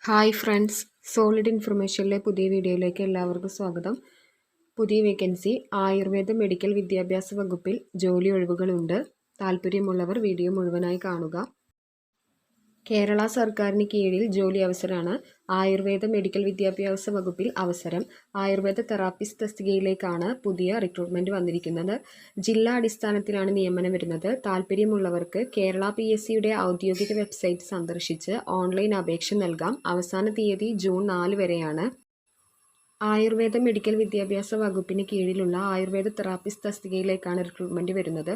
Hi friends, solid ഇൻഫർമേഷനിലെ പുതിയ വീഡിയോയിലേക്ക് എല്ലാവർക്കും സ്വാഗതം. പുതിയ വേക്കൻസി ആയുർവേദ മെഡിക്കൽ വിദ്യാഭ്യാസ വകുപ്പിൽ ജോലി ഒഴിവുകളുണ്ട്. താല്പര്യമുള്ളവർ വീഡിയോ മുഴുവനായി കാണുക. കേരള സർക്കാരിന് കീഴിൽ ജോലി അവസരമാണ്. ആയുർവേദ മെഡിക്കൽ വിദ്യാഭ്യാസ വകുപ്പിൽ അവസരം. ആയുർവേദ തെറാപ്പിസ്റ്റ് തസ്തികയിലേക്കാണ് പുതിയ റിക്രൂട്ട്മെന്റ് വന്നിരിക്കുന്നത്. ജില്ലാ അടിസ്ഥാനത്തിലാണ് നിയമനം വരുന്നത്. താല്പര്യമുള്ളവർക്ക് കേരള PSCയുടെ ഔദ്യോഗിക വെബ്സൈറ്റ് സന്ദർശിച്ച് ഓൺലൈൻ അപേക്ഷ നൽകാം. അവസാന തീയതി ജൂൺ 4 വരെയാണ്. ആയുർവേദ മെഡിക്കൽ വിദ്യാഭ്യാസ വകുപ്പിന് കീഴിലുള്ള ആയുർവേദ തെറാപ്പിസ്റ്റ് തസ്തികയിലേക്കാണ് റിക്രൂട്ട്മെന്റ് വരുന്നത്.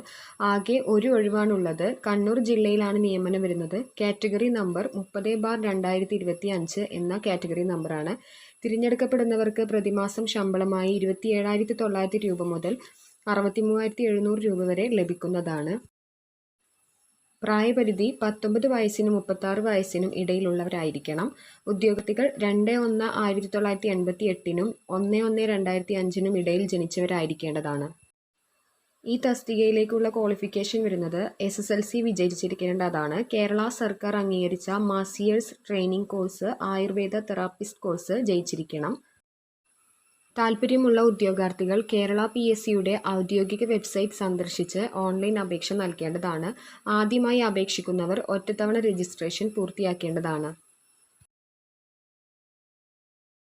ആകെ ഒരു ഒഴിവാണുള്ളത്. കണ്ണൂർ ജില്ലയിലാണ് നിയമനം വരുന്നത്. കാറ്റഗറി നമ്പർ 30/2025 എന്ന കാറ്റഗറി നമ്പറാണ്. തിരഞ്ഞെടുക്കപ്പെടുന്നവർക്ക് പ്രതിമാസം ശമ്പളമായി 27,900 രൂപ മുതൽ 63,700 രൂപ വരെ ലഭിക്കുന്നതാണ്. പ്രായപരിധി 19 വയസ്സിനും 36 വയസ്സിനും ഇടയിലുള്ളവരായിരിക്കണം. ഉദ്യോഗാർത്ഥികൾ 2/1/1988 1/1/2005 ഇടയിൽ ജനിച്ചവരായിരിക്കേണ്ടതാണ്. ഈ തസ്തികയിലേക്കുള്ള ക്വാളിഫിക്കേഷൻ വരുന്നത് SSLC വിജയിച്ചിരിക്കേണ്ടതാണ്. കേരള സർക്കാർ അംഗീകരിച്ച masseurs training course, Ayurveda therapist course ജയിച്ചിരിക്കണം. താല്പര്യമുള്ള ഉദ്യോഗാർത്ഥികൾ കേരള PSCയുടെ ഔദ്യോഗിക വെബ്സൈറ്റ് സന്ദർശിച്ച് ഓൺലൈൻ അപേക്ഷ നൽകേണ്ടതാണ്. ആദ്യമായി അപേക്ഷിക്കുന്നവർ ഒറ്റത്തവണ രജിസ്ട്രേഷൻ പൂർത്തിയാക്കേണ്ടതാണ്.